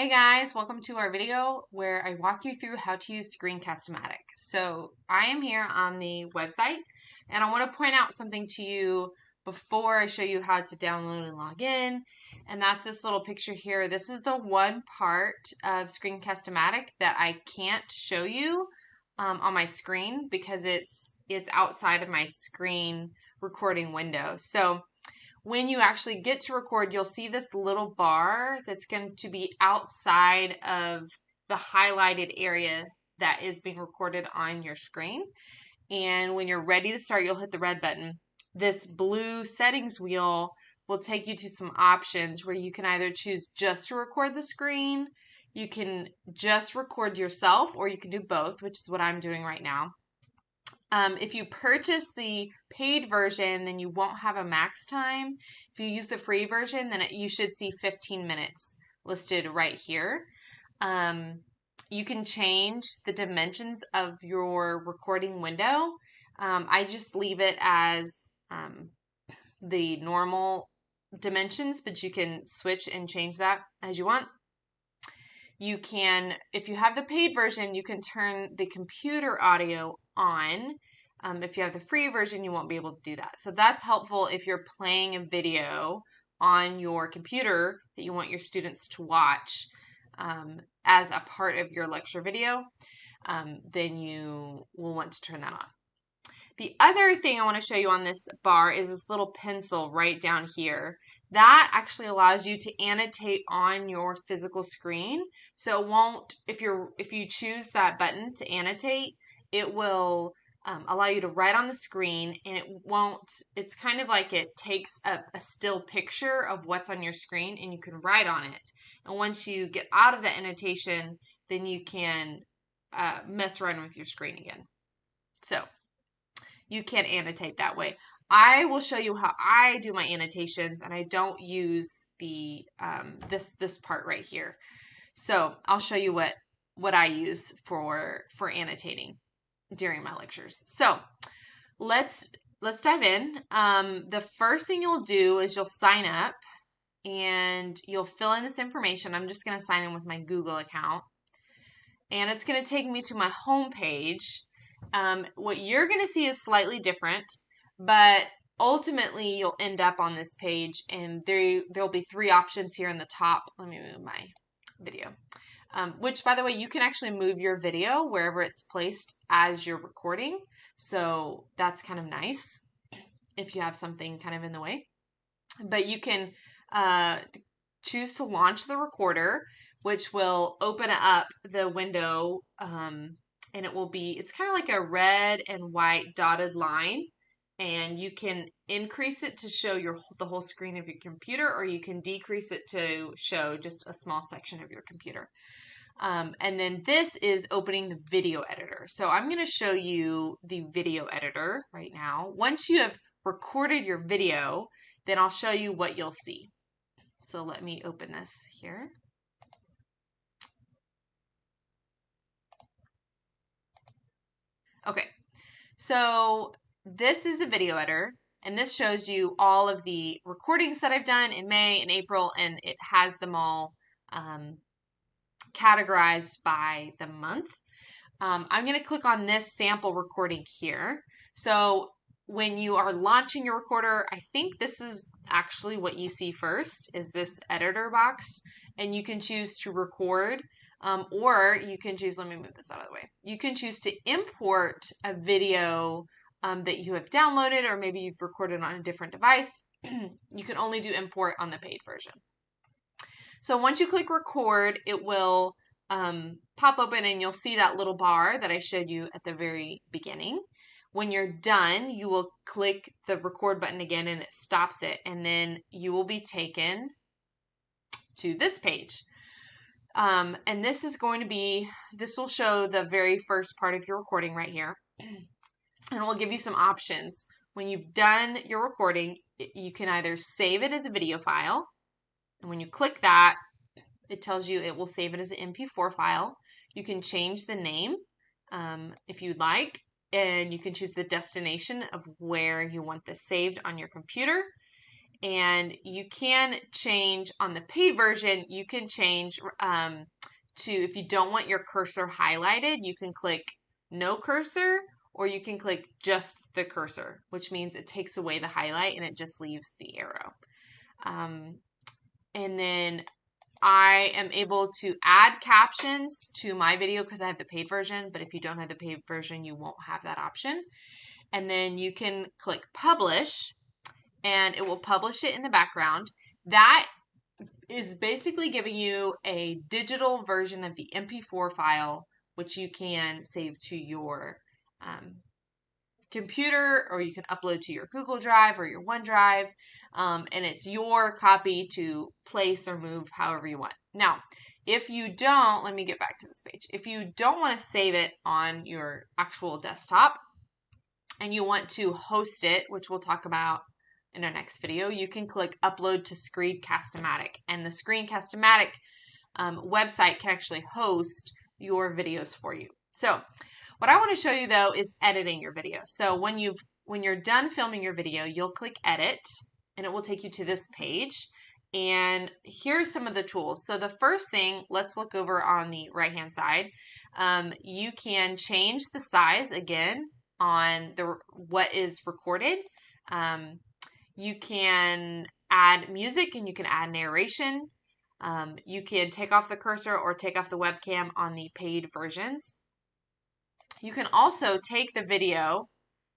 Hey guys, welcome to our video where I walk you through how to use Screencast-o-matic. So I am here on the website and I want to point out something to you before I show you how to download and log in. And that's this little picture here. This is the one part of Screencast-o-matic that I can't show you on my screen because it's outside of my screen recording window. So when you actually get to record, you'll see this little bar that's going to be outside of the highlighted area that is being recorded on your screen. And when you're ready to start, you'll hit the red button. This blue settings wheel will take you to some options where you can either choose just to record the screen, you can just record yourself, or you can do both, which is what I'm doing right now. If you purchase the paid version, then you won't have a max time. If you use the free version, then you should see 15 minutes listed right here. You can change the dimensions of your recording window. I just leave it as the normal dimensions, but you can switch and change that as you want. You can, if you have the paid version, you can turn the computer audio on. If you have the free version, you won't be able to do that. So that's helpful if you're playing a video on your computer that you want your students to watch as a part of your lecture video, then you will want to turn that on. The other thing I want to show you on this bar is this little pencil right down here. That actually allows you to annotate on your physical screen. So it won't, if you choose that button to annotate, it will allow you to write on the screen, and it won't, it's kind of like it takes a still picture of what's on your screen and you can write on it. And once you get out of the annotation, then you can mess around with your screen again. So you can annotate that way. I will show you how I do my annotations, and I don't use the this part right here. So I'll show you what I use for annotating during my lectures. So let's dive in. The first thing you'll do is you'll sign up and you'll fill in this information. I'm just going to sign in with my Google account, and it's going to take me to my home page. What you're going to see is slightly different, but ultimately you'll end up on this page, and there'll be three options here in the top. Let me move my video, which, by the way, you can actually move your video wherever it's placed as you're recording. So that's kind of nice if you have something kind of in the way. But you can choose to launch the recorder, which will open up the window, and it will be, it's kind of like a red and white dotted line, and you can increase it to show the whole screen of your computer, or you can decrease it to show just a small section of your computer. And then this is opening the video editor. So I'm going to show you the video editor right now. Once you have recorded your video, then I'll show you what you'll see. So let me open this here. Okay, so this is the video editor, and this shows you all of the recordings that I've done in May and April, and it has them all categorized by the month. I'm going to click on this sample recording here. So when you are launching your recorder, I think this is actually what you see first, is this editor box, and you can choose to record. Or you can choose, let me move this out of the way. You can choose to import a video that you have downloaded, or maybe you've recorded on a different device. You can only do import on the paid version. So once you click record, it will pop open, and you'll see that little bar that I showed you at the very beginning. When you're done, you will click the record button again, and it stops it, and then you will be taken to this page. And this is going to be, this will show the very first part of your recording right here. And it will give you some options. When you've done your recording, you can either save it as a video file. And when you click that, it tells you it will save it as an MP4 file. You can change the name if you'd like. And you can choose the destination of where you want this saved on your computer. And you can change on the paid version, you can change to, if you don't want your cursor highlighted, you can click no cursor, or you can click just the cursor, which means it takes away the highlight and it just leaves the arrow. And then I am able to add captions to my video because I have the paid version, but if you don't have the paid version, you won't have that option. And then you can click publish, and it will publish it in the background. That is basically giving you a digital version of the MP4 file, which you can save to your computer, or you can upload to your Google Drive or your OneDrive, and it's your copy to place or move however you want. Now, if you don't, let me get back to this page. If you don't want to save it on your actual desktop and you want to host it, which we'll talk about in our next video, you can click upload to Screencast-o-matic, and the Screencast-o-matic website can actually host your videos for you. So what I want to show you though is editing your video. So when you're done filming your video, you'll click edit and it will take you to this page. And here's some of the tools. So the first thing, let's look over on the right hand side. You can change the size again on what is recorded. You can add music and you can add narration. You can take off the cursor or take off the webcam on the paid versions. You can also take the video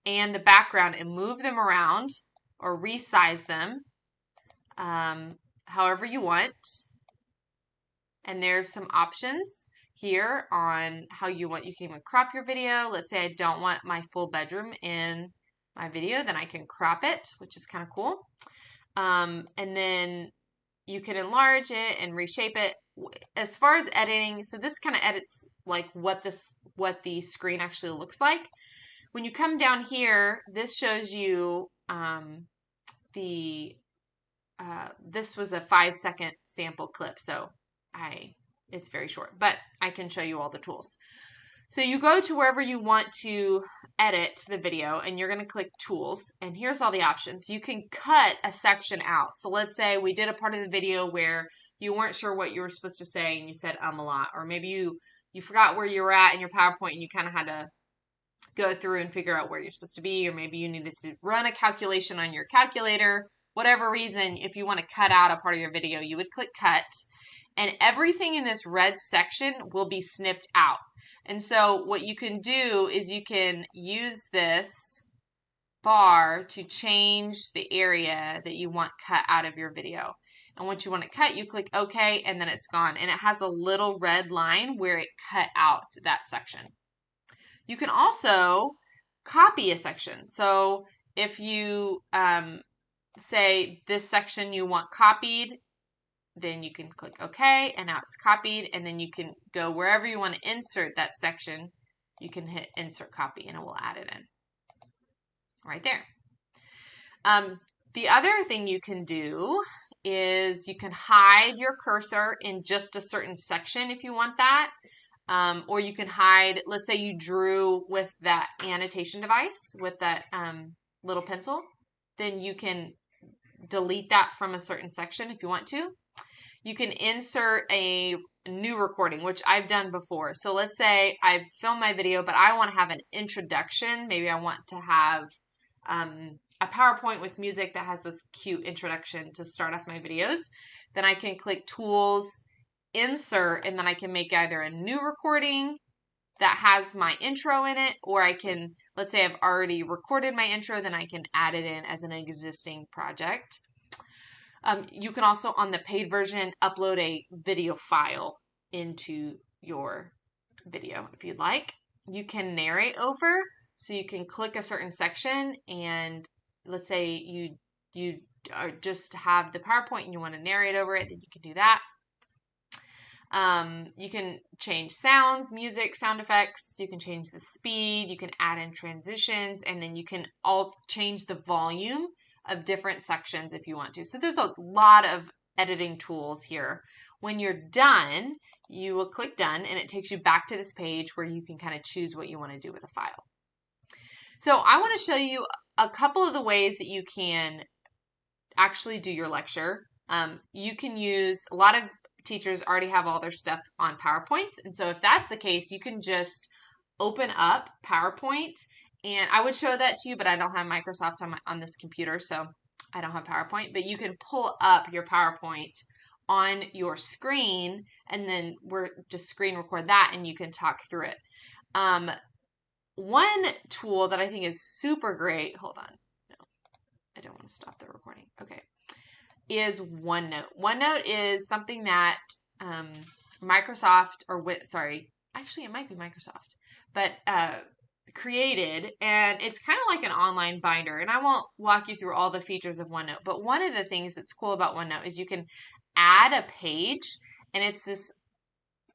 and the background and move them around or resize them however you want. And there's some options here on how you want. You can even crop your video. Let's say I don't want my full bedroom in my video, then I can crop it, which is kind of cool. And then you can enlarge it and reshape it. As far as editing, so this kind of edits like what the screen actually looks like. When you come down here, this shows you this was a 5-second sample clip, so it's very short, but I can show you all the tools. So you go to wherever you want to edit the video and you're going to click tools, and here's all the options. You can cut a section out. So let's say we did a part of the video where you weren't sure what you were supposed to say and you said a lot, or maybe you forgot where you were at in your PowerPoint and you kind of had to go through and figure out where you're supposed to be, or maybe you needed to run a calculation on your calculator. Whatever reason, if you want to cut out a part of your video, you would click cut, and everything in this red section will be snipped out. And so what you can do is you can use this bar to change the area that you want cut out of your video. And once you want it cut, you click OK, and then it's gone. And it has a little red line where it cut out that section. You can also copy a section. So if you say this section you want copied, then you can click OK, and now it's copied, and then you can go wherever you want to insert that section. You can hit insert copy and it will add it in right there. The other thing you can do is you can hide your cursor in just a certain section if you want that, or you can hide, let's say you drew with that annotation device with that little pencil, then you can delete that from a certain section if you want to. You can insert a new recording, which I've done before. So let's say I've filmed my video, but I want to have an introduction. Maybe I want to have a PowerPoint with music that has this cute introduction to start off my videos. Then I can click Tools, Insert, and then I can make either a new recording that has my intro in it, or I can, let's say I've already recorded my intro, then I can add it in as an existing project. You can also, on the paid version, upload a video file into your video if you'd like. You can narrate over, so you can click a certain section, and let's say you just have the PowerPoint and you want to narrate over it, then you can do that. You can change sounds, music, sound effects. You can change the speed. You can add in transitions, and then you can all change the volume of different sections if you want to. So there's a lot of editing tools here. When you're done, you will click done, and it takes you back to this page where you can kind of choose what you want to do with a file. So I want to show you a couple of the ways that you can actually do your lecture. You can use, a lot of teachers already have all their stuff on PowerPoints. And so if that's the case, you can just open up PowerPoint, and I would show that to you, but I don't have Microsoft on this computer, so I don't have PowerPoint, but you can pull up your PowerPoint on your screen, and then we're just screen record that, and you can talk through it. One tool that I think is super great, hold on, no, I don't want to stop the recording, okay, is OneNote. OneNote is something that Microsoft, actually it might be Microsoft, but created, and it's kind of like an online binder, and I won't walk you through all the features of OneNote, but one of the things that's cool about OneNote is you can add a page, and it's this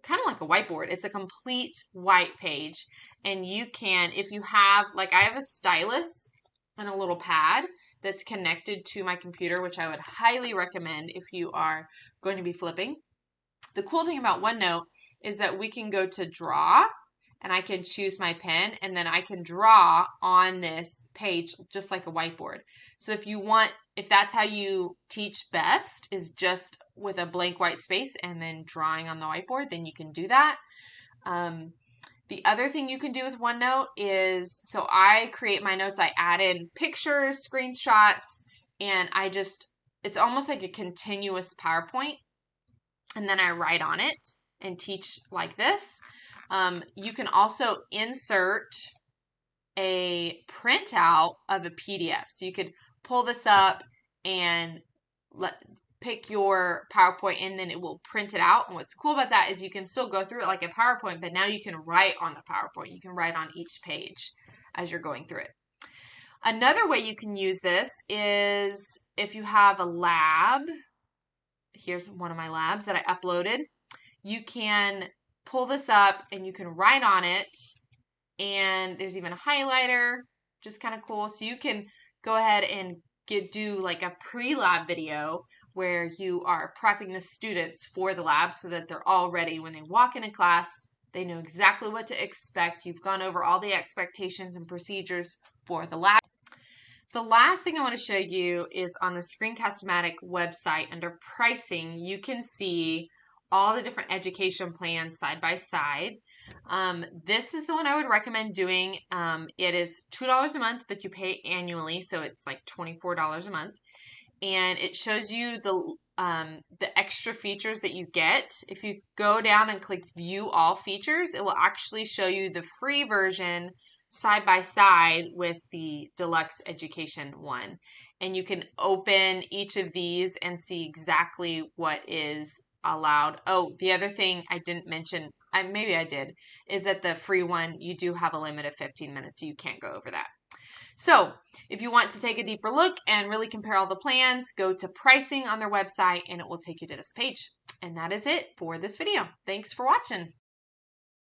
kind of like a whiteboard. It's a complete white page, and you can, if you have, like I have a stylus and a little pad that's connected to my computer, which I would highly recommend if you are going to be flipping. The cool thing about OneNote is that we can go to draw, and I can choose my pen, and then I can draw on this page just like a whiteboard. So if that's how you teach best, is just with a blank white space and then drawing on the whiteboard, then you can do that. The other thing you can do with OneNote is, so I create my notes, I add in pictures, screenshots, and it's almost like a continuous PowerPoint, and then I write on it and teach like this. You can also insert a printout of a PDF. So you could pull this up and pick your PowerPoint, and then it will print it out. And what's cool about that is you can still go through it like a PowerPoint, but now you can write on the PowerPoint. You can write on each page as you're going through it. Another way you can use this is if you have a lab. Here's one of my labs that I uploaded. You can pull this up and you can write on it, and there's even a highlighter, just kind of cool. So you can go ahead and do like a pre-lab video where you are prepping the students for the lab so that they're all ready when they walk into class. They know exactly what to expect. You've gone over all the expectations and procedures for the lab. The last thing I want to show you is on the Screencast-o-matic website under pricing. You can see all the different education plans side by side. This is the one I would recommend doing. It is $2 a month, but you pay annually, so it's like $24 a month. And it shows you the extra features that you get. If you go down and click View All Features, it will actually show you the free version side by side with the deluxe education one. And you can open each of these and see exactly what is allowed. Oh, the other thing I didn't mention, maybe I did, is that the free one, you do have a limit of 15 minutes, so you can't go over that. So if you want to take a deeper look and really compare all the plans, go to pricing on their website, and it will take you to this page. And that is it for this video. Thanks for watching.